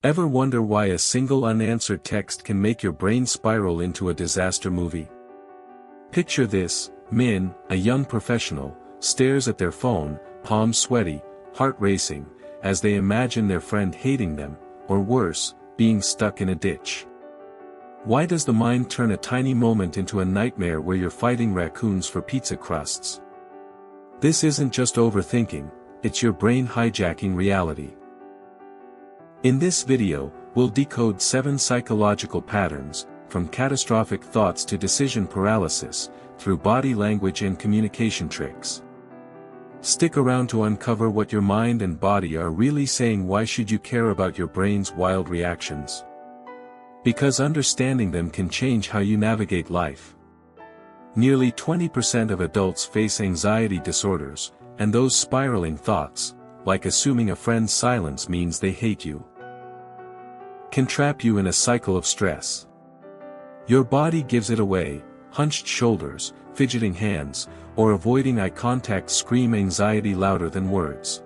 Ever wonder why a single unanswered text can make your brain spiral into a disaster movie? Picture this: Min, a young professional, stares at their phone, palms sweaty, heart racing, as they imagine their friend hating them, or worse, being stuck in a ditch. Why does the mind turn a tiny moment into a nightmare where you're fighting raccoons for pizza crusts? This isn't just overthinking, it's your brain hijacking reality. In this video, we'll decode 7 psychological patterns, from catastrophic thoughts to decision paralysis, through body language and communication tricks. Stick around to uncover what your mind and body are really saying. Why should you care about your brain's wild reactions? Because understanding them can change how you navigate life. Nearly 20% of adults face anxiety disorders, and those spiraling thoughts, like assuming a friend's silence means they hate you, can trap you in a cycle of stress. Your body gives it away: hunched shoulders, fidgeting hands, or avoiding eye contact scream anxiety louder than words.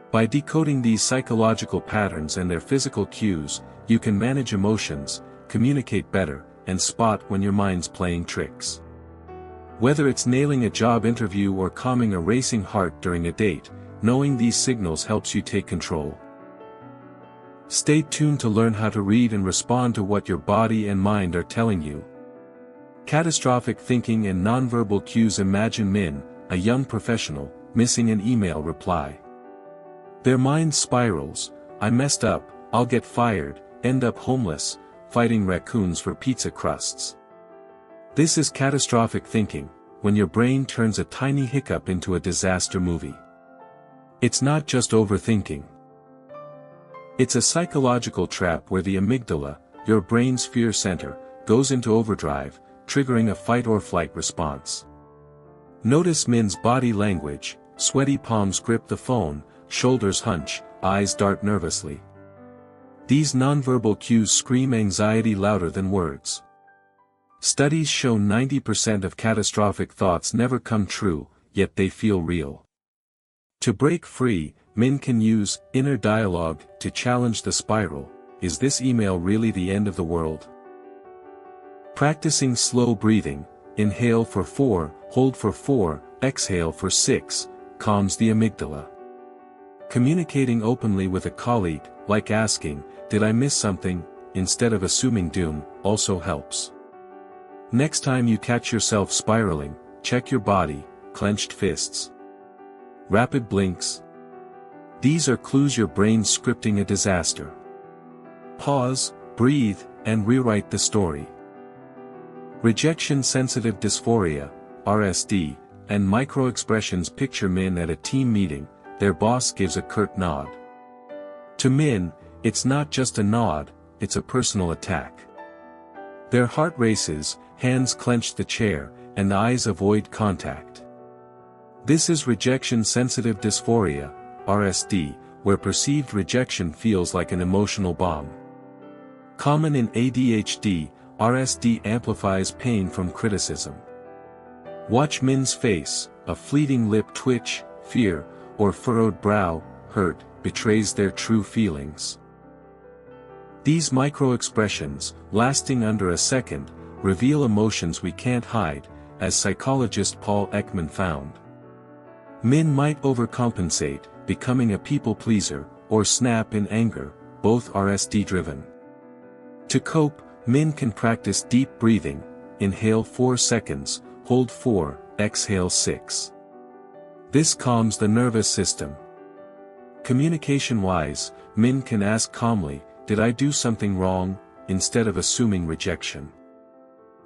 By decoding these psychological patterns and their physical cues, you can manage emotions, communicate better, and spot when your mind's playing tricks. Whether it's nailing a job interview or calming a racing heart during a date, knowing these signals helps you take control. Stay tuned to learn how to read and respond to what your body and mind are telling you. Catastrophic thinking and nonverbal cues. Imagine Min, a young professional, missing an email reply. Their mind spirals: I messed up, I'll get fired, end up homeless, fighting raccoons for pizza crusts. This is catastrophic thinking, when your brain turns a tiny hiccup into a disaster movie. It's not just overthinking. It's a psychological trap where the amygdala, your brain's fear center, goes into overdrive, triggering a fight-or-flight response. Notice Min's body language: sweaty palms grip the phone, shoulders hunch, eyes dart nervously. These nonverbal cues scream anxiety louder than words. Studies show 90% of catastrophic thoughts never come true, yet they feel real. To break free, Min can use inner dialogue to challenge the spiral: is this email really the end of the world? Practicing slow breathing: inhale for 4, hold for 4, exhale for 6, calms the amygdala. Communicating openly with a colleague, like asking, "Did I miss something?" instead of assuming doom, also helps. Next time you catch yourself spiraling, check your body: clenched fists, rapid blinks. These are clues your brain's scripting a disaster. Pause, breathe, and rewrite the story. Rejection-sensitive dysphoria, RSD, and micro-expressions. Picture Min at a team meeting, their boss gives a curt nod. To Min, it's not just a nod, it's a personal attack. Their heart races, hands clench the chair, and eyes avoid contact. This is rejection-sensitive dysphoria, RSD, where perceived rejection feels like an emotional bomb. Common in ADHD, RSD amplifies pain from criticism. Watch Min's face: a fleeting lip twitch, fear, or furrowed brow, hurt, betrays their true feelings. These micro-expressions, lasting under a second, reveal emotions we can't hide, as psychologist Paul Ekman found. Min might overcompensate, becoming a people-pleaser, or snap in anger, both RSD-driven. To cope, Min can practice deep breathing: inhale 4 seconds, hold 4, exhale 6. This calms the nervous system. Communication-wise, Min can ask calmly, "Did I do something wrong?" instead of assuming rejection.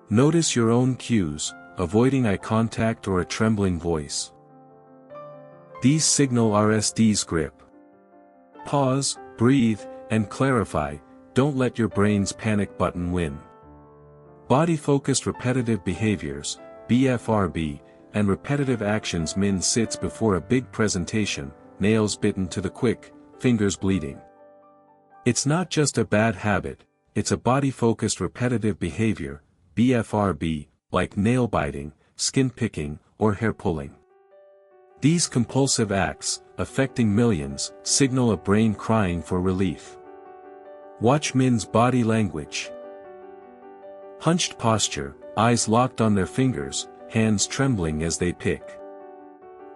Notice your own cues: avoiding eye contact or a trembling voice. These signal RSD's grip. Pause, breathe, and clarify. Don't let your brain's panic button win. Body-focused repetitive behaviors, BFRB, and repetitive actions. Min sits before a big presentation, nails bitten to the quick, fingers bleeding. It's not just a bad habit, it's a body-focused repetitive behavior, BFRB, like nail biting, skin picking, or hair pulling. These compulsive acts, affecting millions, signal a brain crying for relief. Watch Min's body language. Hunched posture, eyes locked on their fingers, hands trembling as they pick.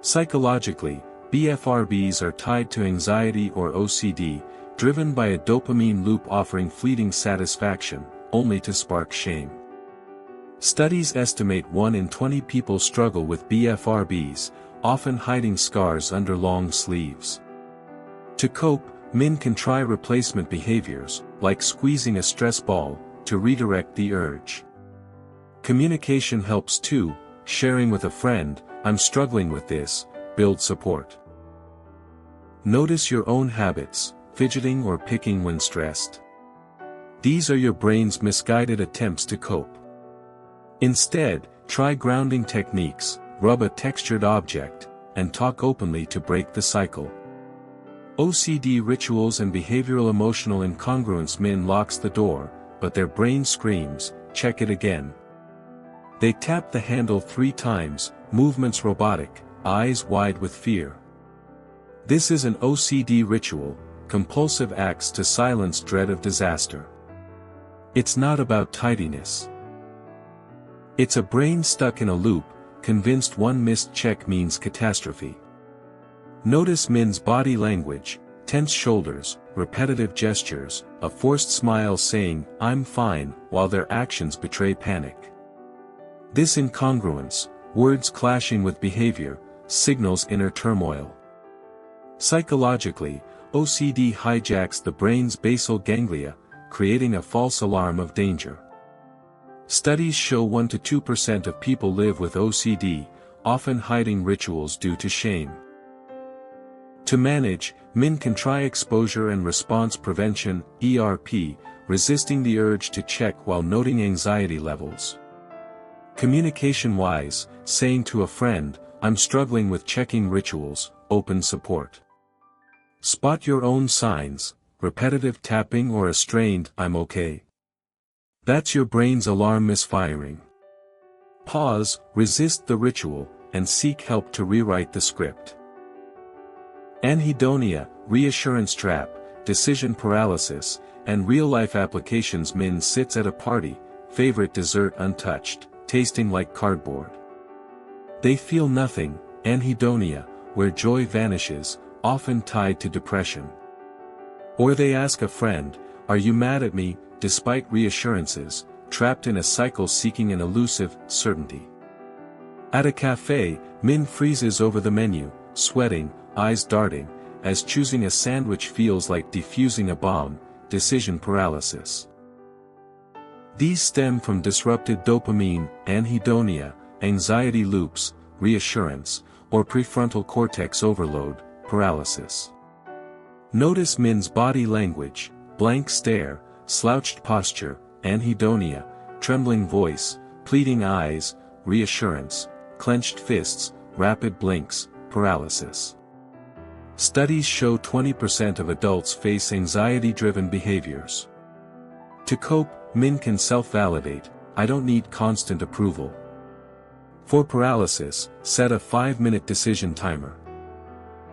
Psychologically, BFRBs are tied to anxiety or OCD, driven by a dopamine loop offering fleeting satisfaction, only to spark shame. Studies estimate 1 in 20 people struggle with BFRBs, often hiding scars under long sleeves. To cope, Min can try replacement behaviors, like squeezing a stress ball, to redirect the urge. Communication helps too, sharing with a friend, "I'm struggling with this," builds support. Notice your own habits, fidgeting or picking when stressed. These are your brain's misguided attempts to cope. Instead, try grounding techniques, rub a textured object, and talk openly to break the cycle. OCD rituals and behavioral emotional incongruence. Min locks the door, but their brain screams, "Check it again." They tap the handle 3 times, movements robotic, eyes wide with fear. This is an OCD ritual, compulsive acts to silence dread of disaster. It's not about tidiness. It's a brain stuck in a loop, convinced one missed check means catastrophe. Notice Min's body language, tense shoulders, repetitive gestures, a forced smile saying, "I'm fine," while their actions betray panic. This incongruence, words clashing with behavior, signals inner turmoil. Psychologically, OCD hijacks the brain's basal ganglia, creating a false alarm of danger. Studies show 1 to 2% of people live with OCD, often hiding rituals due to shame. To manage, Min can try exposure and response prevention, ERP, resisting the urge to check while noting anxiety levels. Communication-wise, saying to a friend, "I'm struggling with checking rituals," opens support. Spot your own signs, repetitive tapping or a strained, "I'm okay." That's your brain's alarm misfiring. Pause, resist the ritual, and seek help to rewrite the script. Anhedonia, reassurance trap, decision paralysis, and real-life applications. Min sits at a party, favorite dessert untouched, tasting like cardboard. They feel nothing, anhedonia, where joy vanishes, often tied to depression. Or they ask a friend, "Are you mad at me?" despite reassurances, trapped in a cycle seeking an elusive certainty. At a cafe, Min freezes over the menu, sweating, eyes darting, as choosing a sandwich feels like defusing a bomb, decision paralysis. These stem from disrupted dopamine, anhedonia, anxiety loops, reassurance, or prefrontal cortex overload, paralysis. Notice Min's body language, blank stare, slouched posture, anhedonia, trembling voice, pleading eyes, reassurance, clenched fists, rapid blinks, paralysis. Studies show 20% of adults face anxiety-driven behaviors. To cope, Min can self-validate, "I don't need constant approval." For paralysis, set a 5-minute decision timer.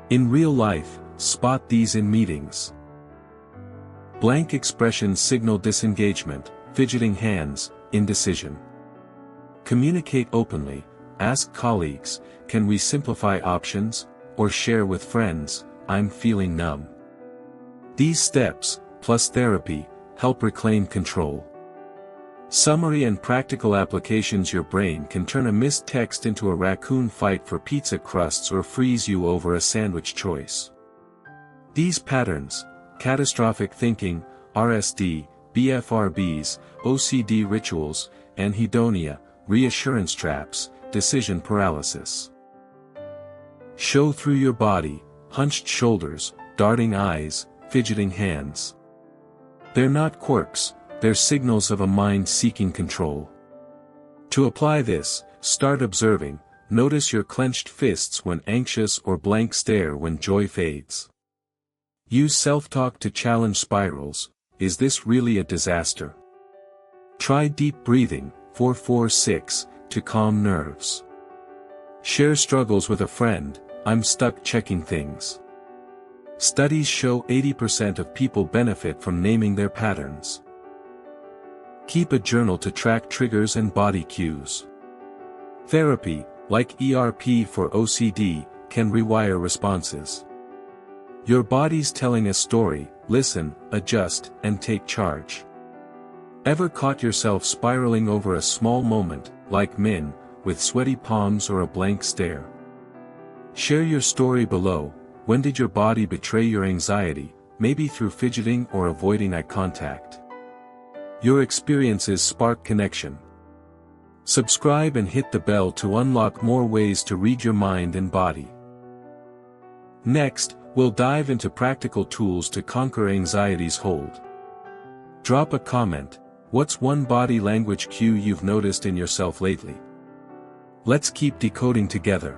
In real life, spot these in meetings. Blank expressions signal disengagement, fidgeting hands, indecision. Communicate openly, ask colleagues, "Can we simplify options?" or share with friends, "I'm feeling numb." These steps, plus therapy, help reclaim control. Summary and practical applications. Your brain can turn a missed text into a raccoon fight for pizza crusts or freeze you over a sandwich choice. These patterns, catastrophic thinking, RSD, BFRBs, OCD rituals, anhedonia, reassurance traps, decision paralysis, show through your body, hunched shoulders, darting eyes, fidgeting hands. They're not quirks, they're signals of a mind seeking control. To apply this, start observing, notice your clenched fists when anxious or blank stare when joy fades. Use self-talk to challenge spirals, "Is this really a disaster?" Try deep breathing, 4-4-6, to calm nerves. Share struggles with a friend, "I'm stuck checking things." Studies show 80% of people benefit from naming their patterns. Keep a journal to track triggers and body cues. Therapy, like ERP for OCD, can rewire responses. Your body's telling a story, listen, adjust, and take charge. Ever caught yourself spiraling over a small moment, like Min, with sweaty palms or a blank stare? Share your story below. When did your body betray your anxiety, maybe through fidgeting or avoiding eye contact? Your experiences spark connection. Subscribe and hit the bell to unlock more ways to read your mind and body. Next, we'll dive into practical tools to conquer anxiety's hold. Drop a comment. What's one body language cue you've noticed in yourself lately? Let's keep decoding together.